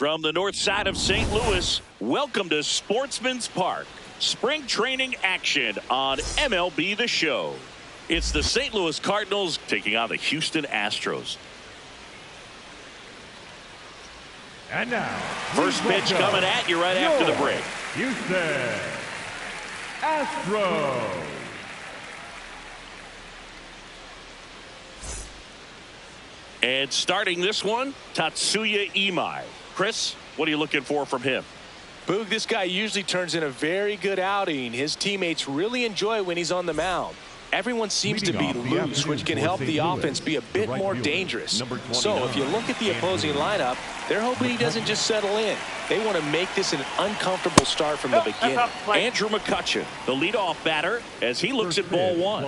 From the north side of St. Louis, welcome to Sportsman's Park. Spring training action on MLB The Show. It's the St. Louis Cardinals taking on the Houston Astros. And now, first pitch coming at you right after the break. Houston Astros. And starting this one, Tatsuya Imai. Chris, what are you looking for from him? Boog, this guy usually turns in a very good outing. His teammates really enjoy when he's on the mound. Everyone seems to be loose, which can help the offense be a bit more dangerous. So if you look at the opposing lineup, they're hoping he doesn't just settle in. They want to make this an uncomfortable start from the beginning. Andrew McCutchen, the leadoff batter, as he looks at ball one.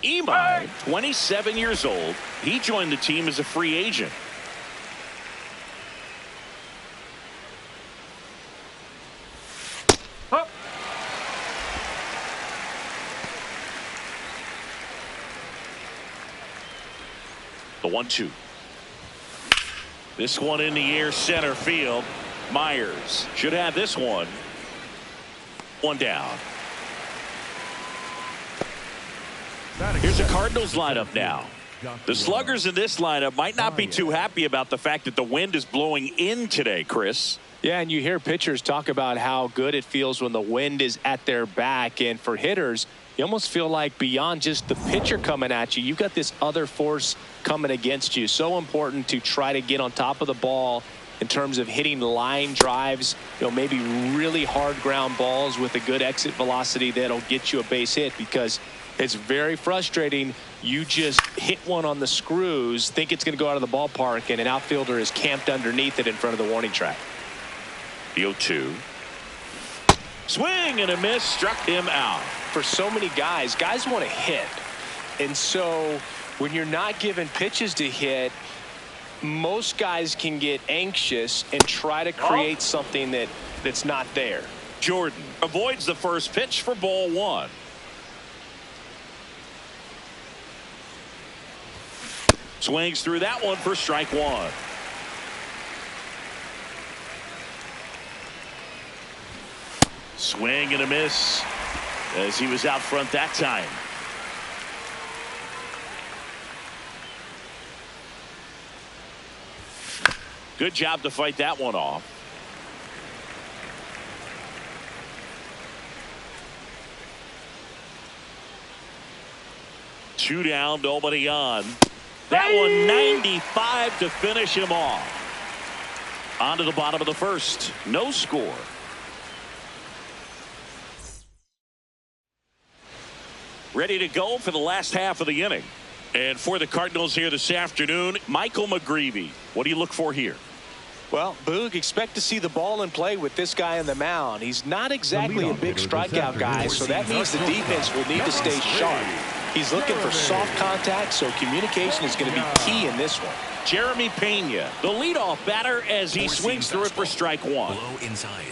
Imai, 27 years old. He joined the team as a free agent. The 1-2. This one in the air, center field. Myers should have this one. One down. Here's the Cardinals lineup now. The sluggers in this lineup might not be too happy about the fact that the wind is blowing in today, Chris. Yeah, and you hear pitchers talk about how good it feels when the wind is at their back. And for hitters, you almost feel like beyond just the pitcher coming at you, you've got this other force coming against you. So important to try to get on top of the ball in terms of hitting line drives, maybe really hard ground balls with a good exit velocity that'll get you a base hit, because it's very frustrating. You just hit one on the screws, think it's going to go out of the ballpark, and an outfielder is camped underneath it in front of the warning track. The 0-2. Swing and a miss, struck him out. For so many guys want to hit. And so when you're not given pitches to hit, most guys can get anxious and try to create something that's not there. Jordan avoids the first pitch for ball one. Swings through that one for strike one. Swing and a miss as he was out front that time. Good job to fight that one off. Two down, nobody on. That one 95 to finish him off. On to the bottom of the first. No score. Ready to go for the last half of the inning. And for the Cardinals here this afternoon, Michael McGreevy. What do you look for here? Well, Boog, expect to see the ball in play with this guy on the mound. He's not exactly a big strikeout guy, so that means the defense will need to stay sharp. He's looking for soft contact, so communication is going to be key in this one. Jeremy Pena, the leadoff batter, as he swings through it for strike one. Low inside.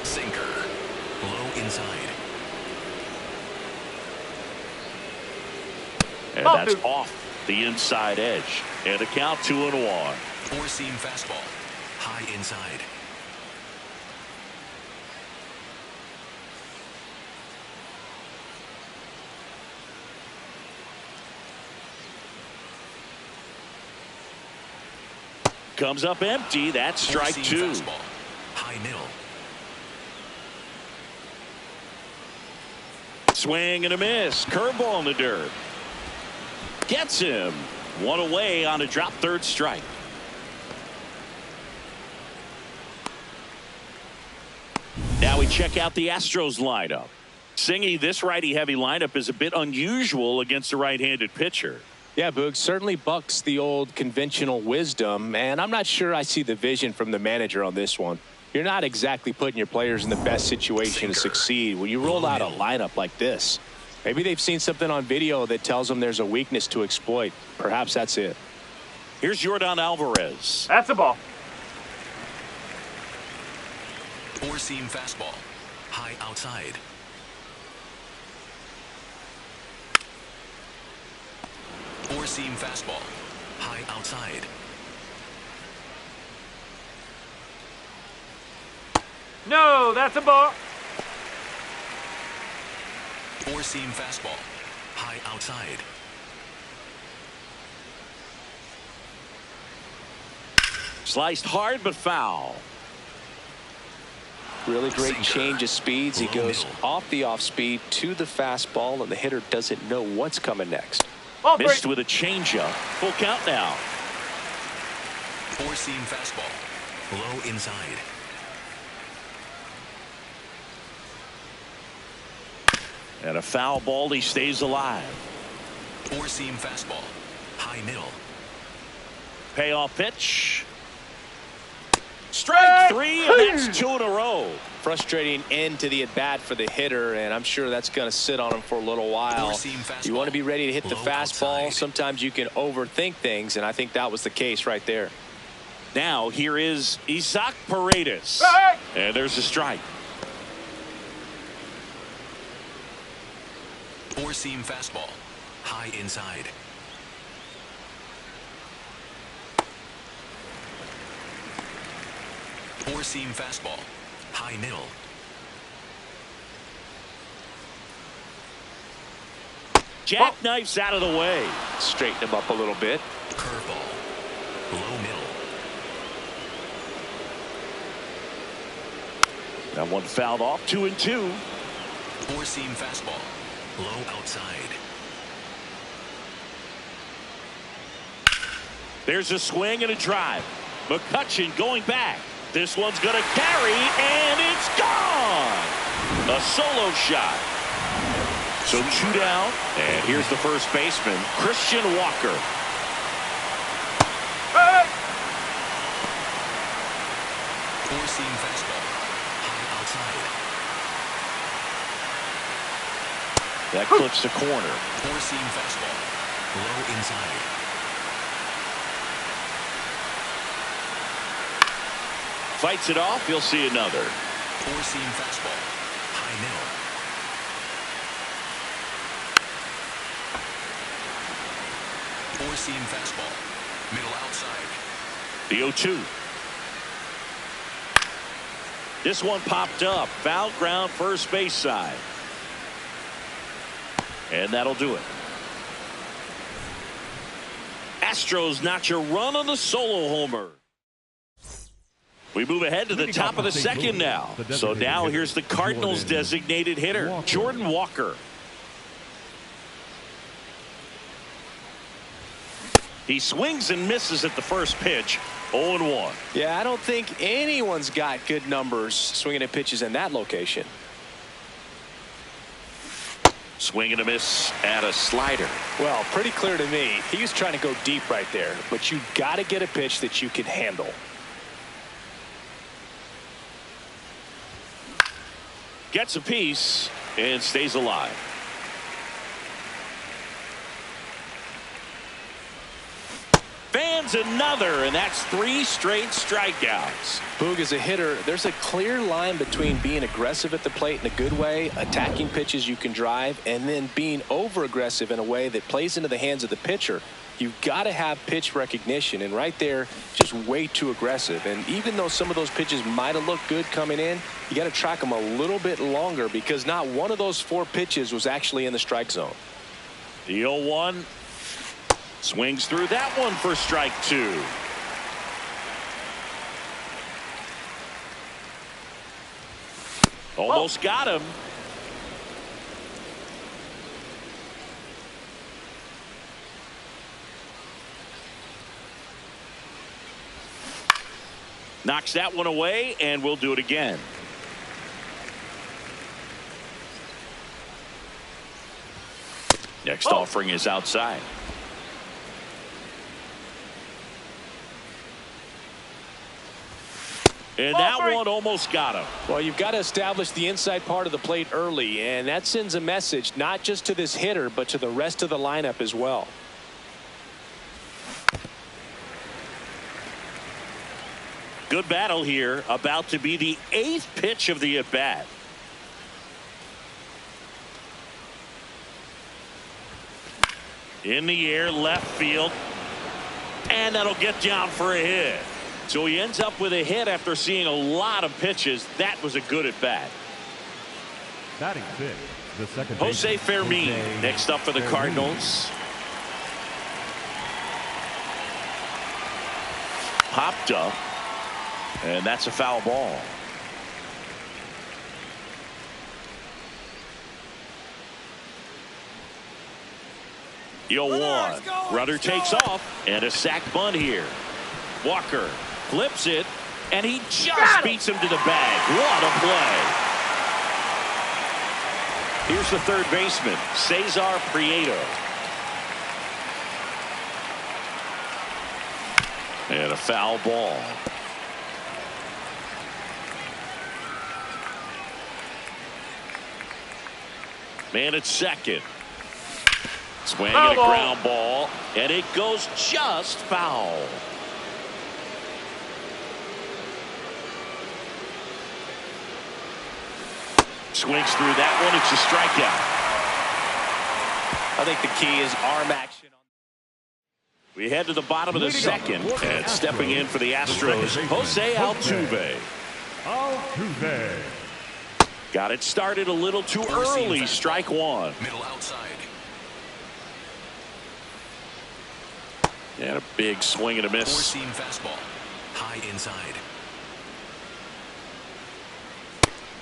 Sinker. Low inside. And that's off the inside edge. And a count 2-1. Four-seam fastball. High inside. Comes up empty. That's strike two. Fastball. High middle. Swing and a miss. Curveball in the dirt. Gets him. One away on a drop third strike. Now we check out the Astros lineup. Singy, this righty-heavy lineup is a bit unusual against a right-handed pitcher. Yeah, Boog, certainly bucks the old conventional wisdom, and I'm not sure I see the vision from the manager on this one. You're not exactly putting your players in the best situation to succeed when you roll out a lineup like this. Maybe they've seen something on video that tells them there's a weakness to exploit. Perhaps that's it. Here's Yordan Alvarez. That's a ball. Four-seam fastball. High outside. Four-seam fastball. High outside. No, that's a ball. Four-seam fastball. High outside. Sliced hard but foul. Really great Sinker. change of speeds. He Low goes middle. off the off speed to the fastball, and the hitter doesn't know what's coming next. Ball Missed three. with a changeup. Full count now. Four-seam fastball. Low inside. And a foul ball. He stays alive. Four-seam fastball. High middle. Payoff pitch. Strike three, and that's two in a row. Frustrating end to the at bat for the hitter, and I'm sure that's going to sit on him for a little while. Four-seam fastball. You want to be ready to hit the Low fastball. outside. Sometimes you can overthink things, and I think that was the case right there. Now here is Isaac Paredes. Hey! And there's a strike. Four-seam fastball. High inside. Four-seam fastball. High middle. Jackknifes out of the way. Straighten him up a little bit. Curveball. Low middle. That one fouled off. 2-2. Four-seam fastball. Low outside. There's a swing and a drive. McCutchen going back. This one's going to carry, and it's gone. A solo shot. So two down, and here's the first baseman, Christian Walker. Hey! Four-seam fastball. High outside. That clips the corner. Four-seam fastball. Low inside. Fights it off. He'll see another. Four-seam fastball. High middle. Four-seam fastball. Middle outside. The 0-2. This one popped up. Foul ground first base side. And that'll do it. Astros notch a run on the solo homer. We move ahead to the top of the second now. So now here's the Cardinals designated hitter, Jordan Walker. He swings and misses at the first pitch. 0-1. Yeah, I don't think anyone's got good numbers swinging at pitches in that location. Swing and a miss at a slider. Well, pretty clear to me. He was trying to go deep right there, but you got to get a pitch that you can handle. Gets a piece and stays alive. Fans another, and that's 3 straight strikeouts. Boog, as a hitter, there's a clear line between being aggressive at the plate in a good way, attacking pitches you can drive, and then being over-aggressive in a way that plays into the hands of the pitcher. You've got to have pitch recognition, and right there, just way too aggressive. And even though some of those pitches might have looked good coming in, you got to track them a little bit longer because not one of those 4 pitches was actually in the strike zone. The 0-1 swings through that one for strike 2. Almost got him. Knocks that one away, and we'll do it again. Next offering is outside. And that one almost got him. Well, you've got to establish the inside part of the plate early, and that sends a message not just to this hitter, but to the rest of the lineup as well. Good battle here. About to be the 8th pitch of the at-bat. In the air, left field. And that'll get down for a hit. So he ends up with a hit after seeing a lot of pitches. That was a good at-bat. Batting fifth, the second Jose Fermin next up for the Cardinals. Popped up. And that's a foul ball. Yo, one. Runner takes off. And a sac bunt here. Walker flips it. And he just beats him to the bag. What a play. Here's the third baseman, Cesar Prieto. And a foul ball. Man at second. Swing and a ground ball. And it goes just foul. Swings through that one. It's a strikeout. I think the key is arm action. We head to the bottom of the second. And stepping in for the Astros, Jose Altuve. Altuve. Got it started a little too early. Strike one. Middle outside. And a big swing and a miss. Four-seam fastball. High inside.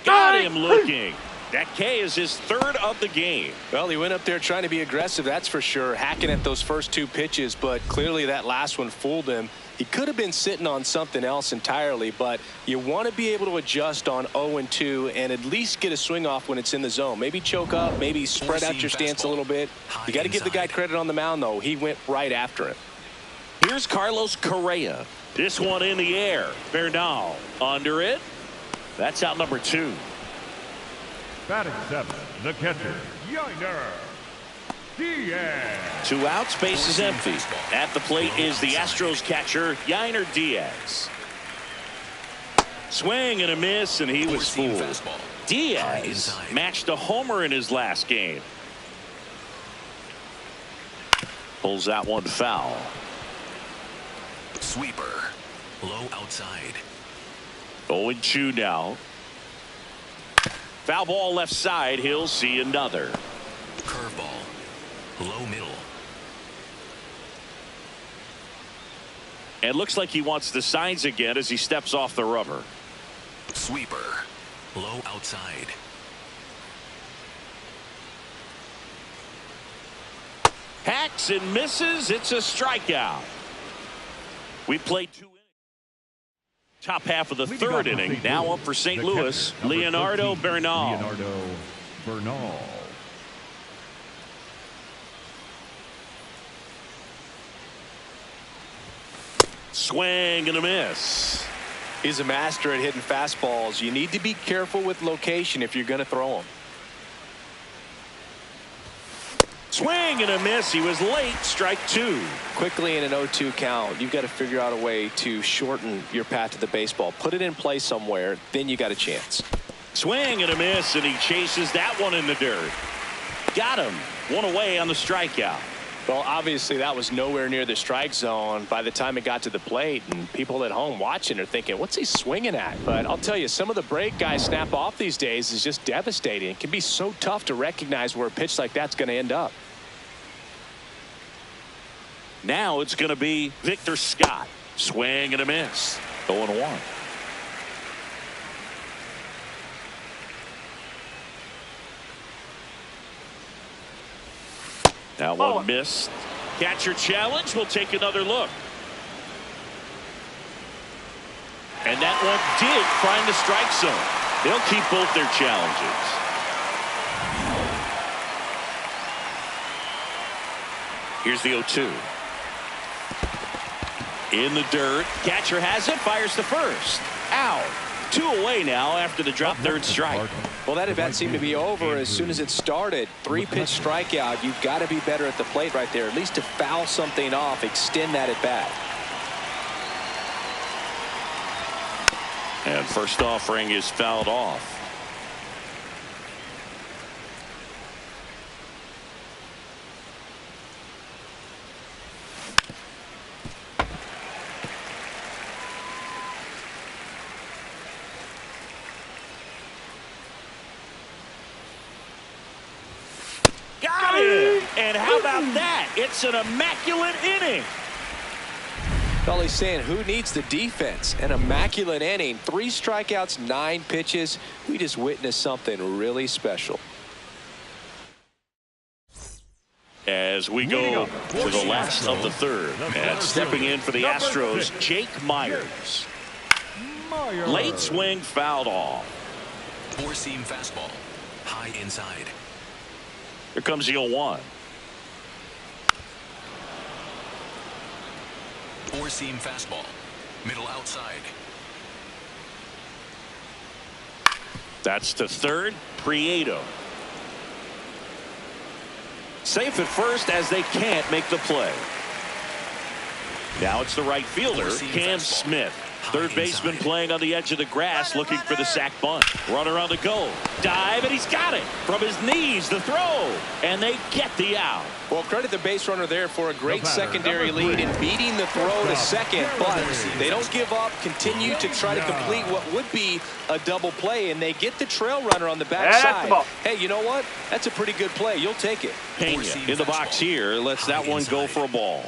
Got him looking. That K is his third of the game. Well, he went up there trying to be aggressive, that's for sure, hacking at those first two pitches, but clearly that last one fooled him. He could have been sitting on something else entirely, but you want to be able to adjust on 0-2 and at least get a swing off when it's in the zone. Maybe choke up, maybe spread out your stance a little bit. You got to give the guy credit on the mound, though. He went right after it. Here's Carlos Correa. This one in the air. Bernal under it. That's out number 2. Batting seventh, the catcher, Yainer Diaz. 2 outs, base is empty. At the plate is the Astros catcher, Yainer Diaz. Swing and a miss, and he was fooled. Diaz matched a homer in his last game. Pulls out one foul. Sweeper. Low outside. 0-2 now. Foul ball left side. He'll see another. Curveball. Low middle. And looks like he wants the signs again as he steps off the rubber. Sweeper. Low outside. Hacks and misses. It's a strikeout. We played 2 innings. Top half of the third inning. Now up for St. Louis, Leonardo Bernal. Leonardo Bernal. Swing and a miss. He's a master at hitting fastballs. You need to be careful with location if you're going to throw them. Swing and a miss. He was late. Strike 2. Quickly in an 0-2 count, you've got to figure out a way to shorten your path to the baseball. Put it in play somewhere, then you got a chance. Swing and a miss, and he chases that one in the dirt. Got him. One away on the strikeout. Well, obviously that was nowhere near the strike zone by the time it got to the plate, and people at home watching are thinking, what's he swinging at? But I'll tell you, some of the break guys snap off these days is just devastating. It can be so tough to recognize where a pitch like that's going to end up. Now it's going to be Victor Scott. Swing and a miss. 0-1. Now one missed. Catcher challenge. We'll take another look. And that one did find the strike zone. They'll keep both their challenges. Here's the 0-2. In the dirt. Catcher has it. Fires to first. Out. 2 away now after the drop third strike. Well, that at-bat seemed to be over as soon as it started. 3-pitch strikeout. You've got to be better at the plate right there, at least to foul something off, extend that at-bat. And first offering is fouled off. Got it! And how about that? It's an immaculate inning. Well, he's saying who needs the defense? An immaculate inning. 3 strikeouts, 9 pitches. We just witnessed something really special. As we go to the last of the third. And stepping in for the Astros, Jake Meyers. Late swing fouled off. 4-seam fastball. High inside. Here comes the 0-1. 4-seam fastball. Middle outside. That's to third. Prieto. Safe at first as they can't make the play. Now it's the right fielder, Cam Smith. Third baseman playing on the edge of the grass, looking for the sac bunt. Runner on the go. Dive, and he's got it. From his knees, the throw. And they get the out. Well, credit the base runner there for a great secondary lead in beating the throw to second. But they don't give up, continue to try to complete what would be a double play. And they get the trail runner on the backside. Hey, you know what? That's a pretty good play. You'll take it. Pena in the box here. Lets that one go for a ball.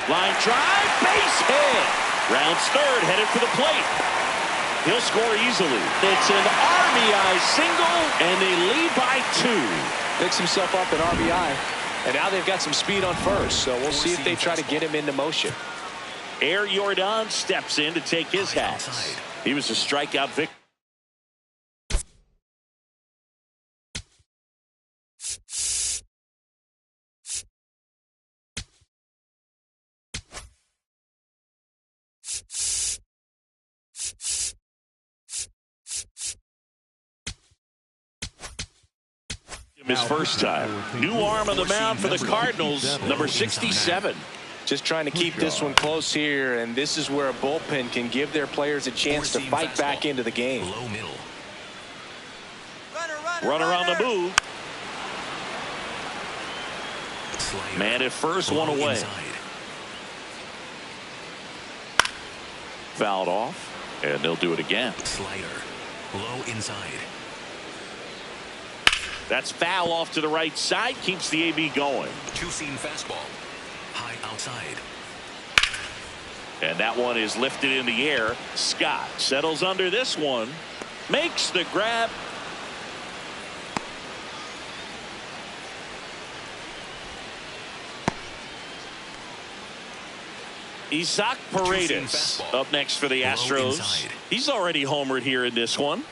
Line drive, base hit. Rounds third, headed for the plate. He'll score easily. It's an RBI single, and they lead by 2. Picks himself up an RBI, and now they've got some speed on first, so we'll see if they try to get him into motion. Air Jordan steps in to take his hat. He was a strikeout victim. His first time. New arm on the mound for the Cardinals, number 67. Just trying to keep this one close here, and this is where a bullpen can give their players a chance to fight back into the game. Low middle. Runner on the move. Man at first, one away. Fouled off, and they'll do it again. Slider. Low inside. That's foul off to the right side. Keeps the AB going. 2-seam fastball. High outside. And that one is lifted in the air. Scott settles under this one. Makes the grab. Isaac Paredes up next for the Astros. He's already homered here in this one.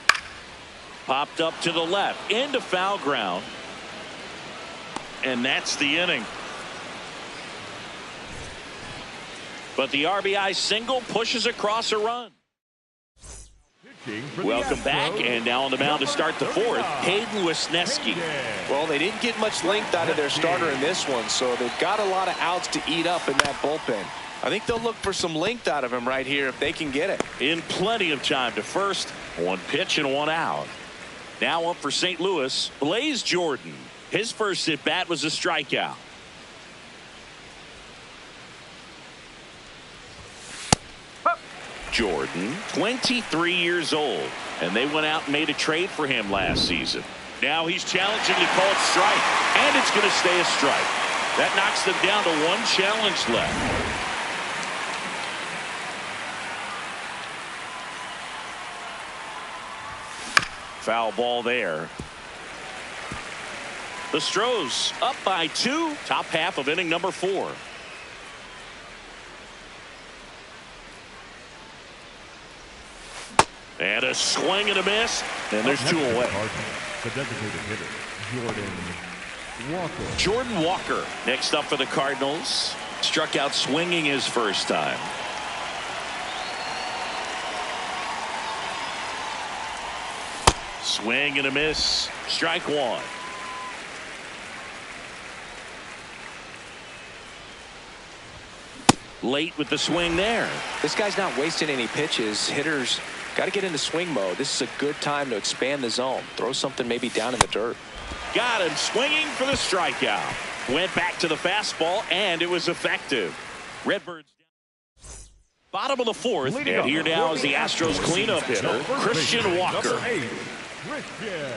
Popped up to the left into foul ground, and that's the inning. But the RBI single pushes across a run. Welcome back, and now on the mound to start the fourth, Hayden Wesneski. Well, they didn't get much length out of their starter in this one, so they've got a lot of outs to eat up in that bullpen. I think they'll look for some length out of him right here if they can get it. In plenty of time to first. One pitch and one out. Now up for St. Louis, Blaze Jordan. His first at bat was a strikeout. Jordan, 23 years old, and they went out and made a trade for him last season. Now he's challenging to call it strike, and it's going to stay a strike. That knocks them down to one challenge left. Foul ball there. The Stros up by 2. Top half of inning number 4. And a swing and a miss. And there's 2 away. The designated hitter, Jordan Walker next up for the Cardinals. Struck out swinging his first time. Swing and a miss. Strike 1. late with the swing there. This guy's not wasting any pitches. Hitters got to get into swing mode. This is a good time to expand the zone. Throw something maybe down in the dirt. Got him swinging for the strikeout. Went back to the fastball, and it was effective. Redbirds bottom of the fourth, Leading and up here now for is the the Astros Astros, cleanup hitter, number Christian baseman, Walker. number 8, Christian.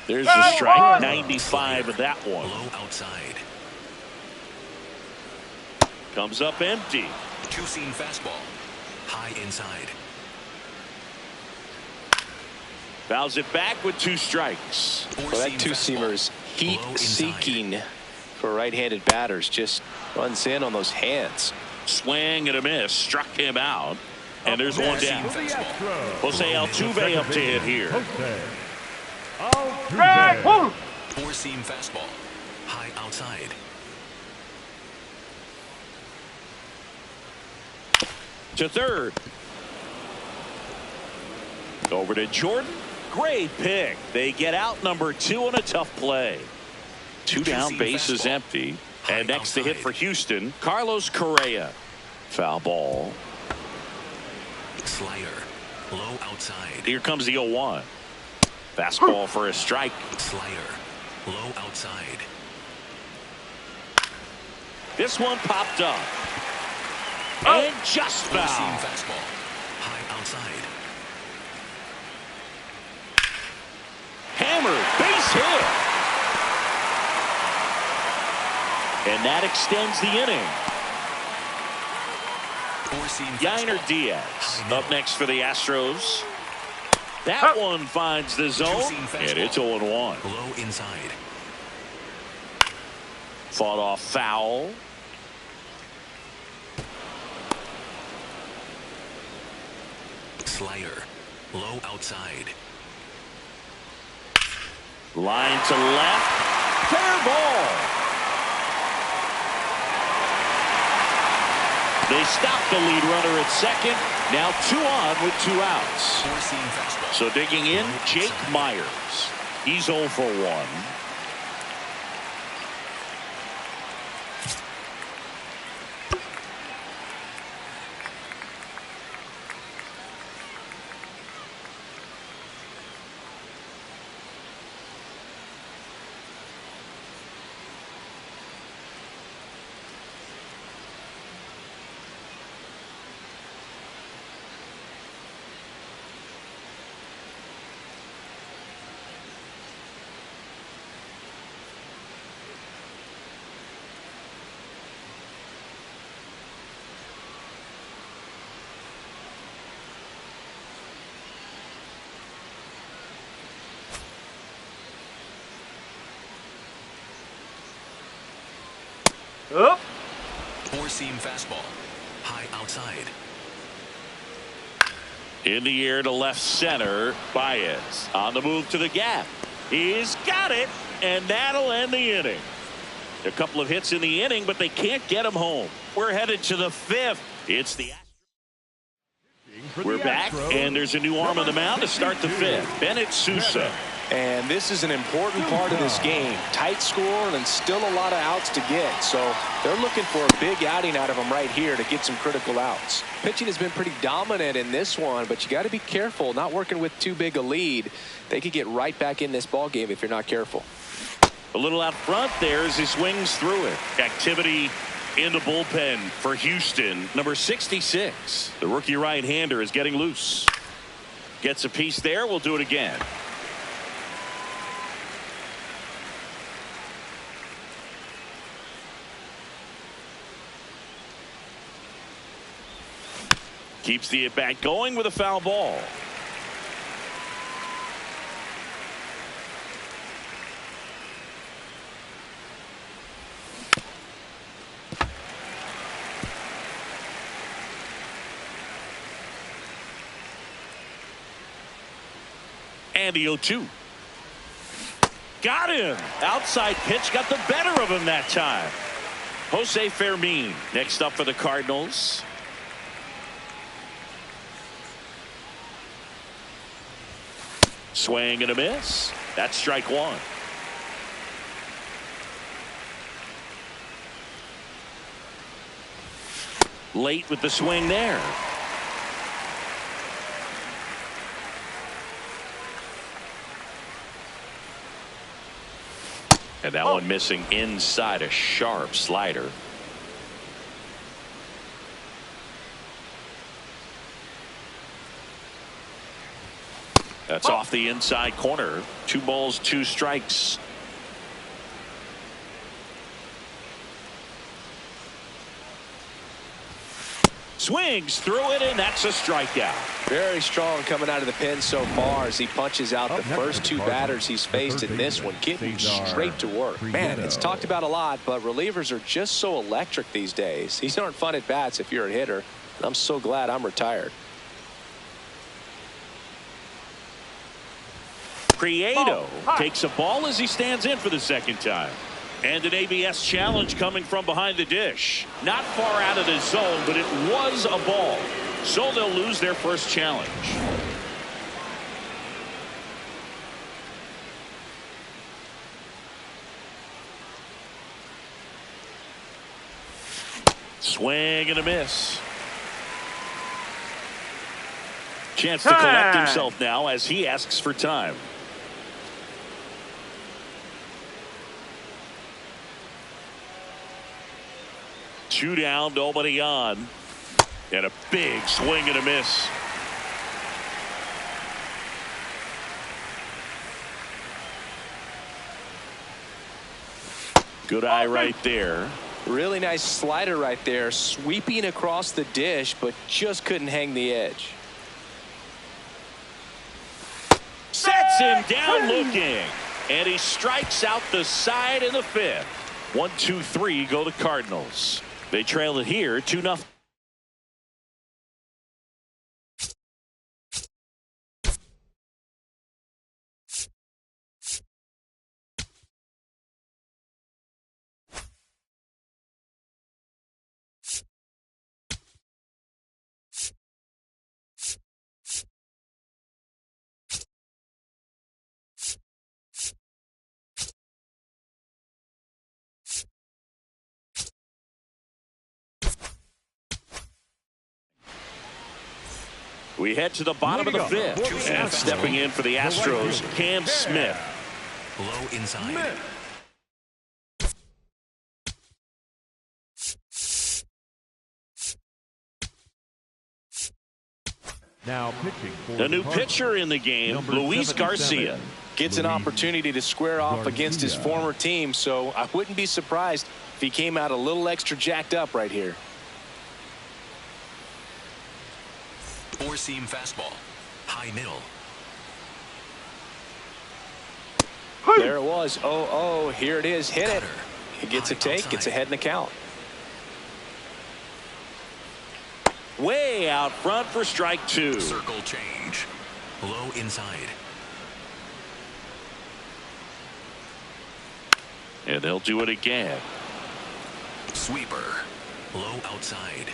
There's the strike, 95 of that one. Low outside. Comes up empty. Two-seam fastball. High inside. Fouls it back with 2 strikes. Well, that two-seamer is heat-seeking for right-handed batters. Just runs in on those hands. Swing and a miss. Struck him out. And there's one down. For the Astros, Jose Altuve up to hit here. Jose Strike Altuve. one. Four-seam fastball. High outside. To third. Over to Jordan. Great pick. They get out number 2 on a tough play. 2 down, base is empty. And next to hit for Houston, Carlos Correa. Foul ball. Slider. Low outside. Here comes the 0-1. Fastball for a strike. Slider. Low outside. This one popped up. And just Four-seam foul. fastball. High outside. Hammered. Base hit. And that extends the inning. Four-seam Yainer fastball. Diaz up next for the Astros. That one finds the zone, and it's 0-1. Low inside. Fought off foul. Slider. Low outside. Line to left. Fair ball. They stop the lead runner at second. Now 2 on with 2 outs. Four-seam fastball. So digging in, Low Jake outside. Myers. He's 0 for 1. Up. Four-seam fastball. High outside. In the air to left center. Baez on the move to the gap. He's got it, and that'll end the inning. A couple of hits in the inning, but they can't get him home. We're headed to the 5th. It's the We're back, and there's a new arm on the mound to start the 5th. Bennett Sousa. And this is an important part of this game. Tight score and still a lot of outs to get. So they're looking for a big outing out of him right here to get some critical outs. Pitching has been pretty dominant in this one, but you got to be careful. Not working with too big a lead. They could get right back in this ball game if you're not careful. A little out front there as he swings through it. Activity in the bullpen for Houston. Number 66. The rookie right-hander is getting loose. Gets a piece there. We'll do it again. Keeps the at-bat going with a foul ball. And the 0-2. Got him. Outside pitch got the better of him that time. Jose Fermin next up for the Cardinals. Swing and a miss. That's strike 1. Late with the swing there. And that one missing inside, a sharp slider. That's off the inside corner. 2 balls, 2 strikes. Swings through it, and that's a strikeout. Very strong coming out of the pen so far as he punches out the first 2 batters he's faced in this one, getting straight to work. Man, it's talked about a lot, but relievers are just so electric these days. These aren't fun at bats if you're a hitter. I'm so glad I'm retired. Prieto takes a ball as he stands in for the second time. And an ABS challenge coming from behind the dish. Not far out of the zone, but it was a ball. So they'll lose their first challenge. Swing and a miss. Chance to collect himself now as he asks for time. Two down, nobody on. And a big swing and a miss. Good eye right there. Really nice slider right there, sweeping across the dish, but just couldn't hang the edge. Sets him down looking. And he strikes out the side in the 5th. 1-2-3 go the Cardinals. They trail it here 2-0. We head to the bottom of the 5th. And stepping in for the Astros, Cam Smith. Low inside. Now pitching for The new pitcher in the game, Luis Garcia. Gets an opportunity to square off against his former team, so I wouldn't be surprised if he came out a little extra jacked up right here. Four-seam fastball. High middle. There it was. Oh, here it is. Hit it. He gets a take, gets ahead in the count. Way out front for strike 2. Circle change. Low inside. And they'll do it again. Sweeper. Low outside.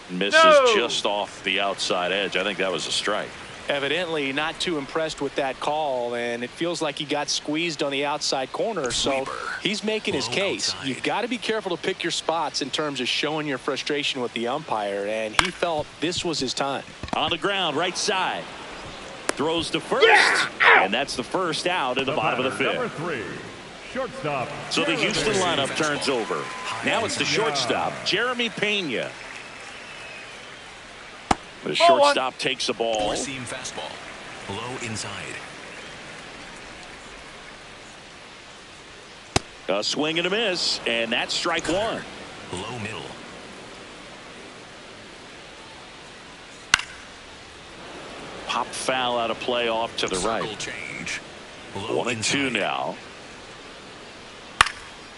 Misses just off the outside edge. I think that was a strike. Evidently not too impressed with that call, and it feels like he got squeezed on the outside corner, so he's making his case. You've got to be careful to pick your spots in terms of showing your frustration with the umpire, and he felt this was his time. On the ground, right side. Throws to first, and that's the first out in the bottom of the 5th. Number 3, shortstop. So the Houston lineup turns over. Now it's the shortstop, Jeremy Pena. The shortstop takes the ball. Four-seam fastball. Low inside. A swing and a miss, and that's strike 1. Low middle. Pop foul out of play off to the right. Circle change. Low 1-2 inside. now.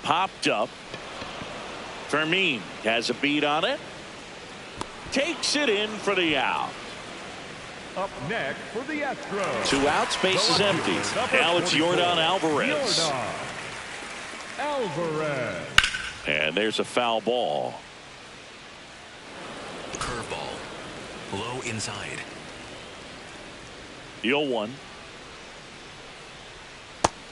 Popped up. Fermin has a beat on it. Takes it in for the out. Up next for the Astros. 2 outs, base is empty. Now it's Yordan Alvarez. Yordan Alvarez. And there's a foul ball. Curveball. Low inside. 0-1.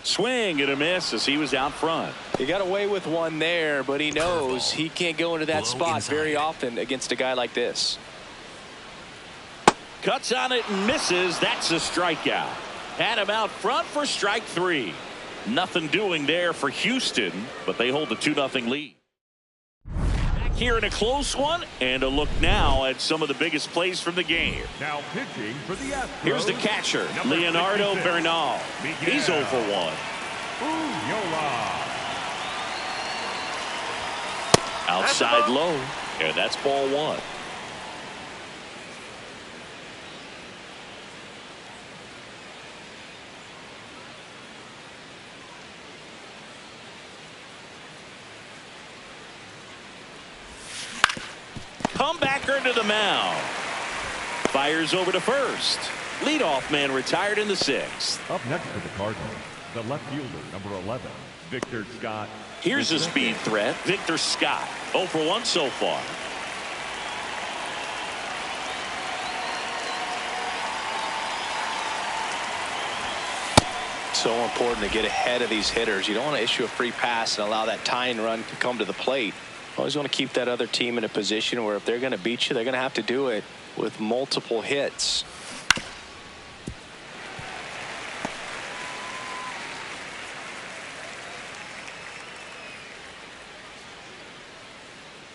Swing and a miss as he was out front. He got away with one there, but he knows he can't go into that spot very often against a guy like this. Cuts on it and misses. That's a strikeout. Had him out front for strike 3. Nothing doing there for Houston, but they hold the 2-0 lead. Back here in a close one, and a look now at some of the biggest plays from the game. Now pitching for the Astros. Here's the catcher, Leonardo 66, Bernal. Miguel He's 0 for 1. Yola. Outside low, and that's ball 1. Comebacker to the mound. Fires over to first. Leadoff man retired in the 6th. Up next for the Cardinals, the left fielder, number 11, Victor Scott. Here's a speed threat, Victor Scott. 0 for 1 so far. So important to get ahead of these hitters. You don't want to issue a free pass and allow that tying run to come to the plate. Always want to keep that other team in a position where if they're going to beat you, they're going to have to do it with multiple hits.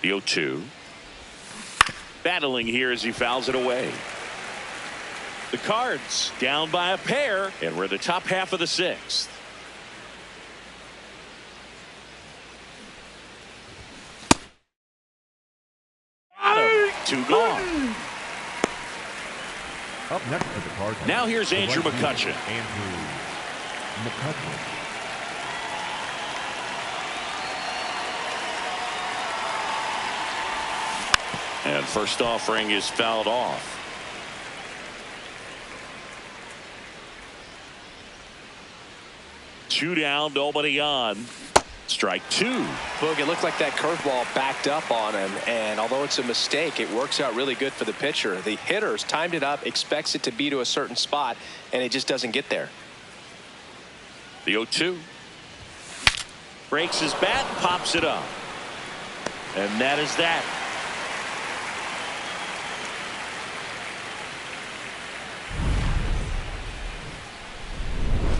The 0-2. Battling here as he fouls it away. The Cards down by a pair, and we're in the top half of the 6th. Two gone. Up next for the Cardinals. Now here's the Andrew right fielder, McCutchen. Andrew McCutchen. And first offering is fouled off. Two down, nobody on. Strike 2. Boog, it looked like that curveball backed up on him, and although it's a mistake, it works out really good for the pitcher. The hitter's timed it up, expects it to be to a certain spot, and it just doesn't get there. The 0-2. Breaks his bat, pops it up. And that is that.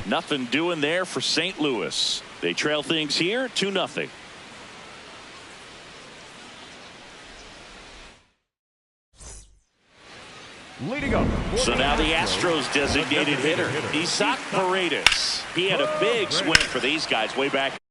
Nothing doing there for St. Louis. They trail things here 2-0. Leading up. So now the Astros designated hitter, Isaac Paredes. He had a big swing for these guys way back.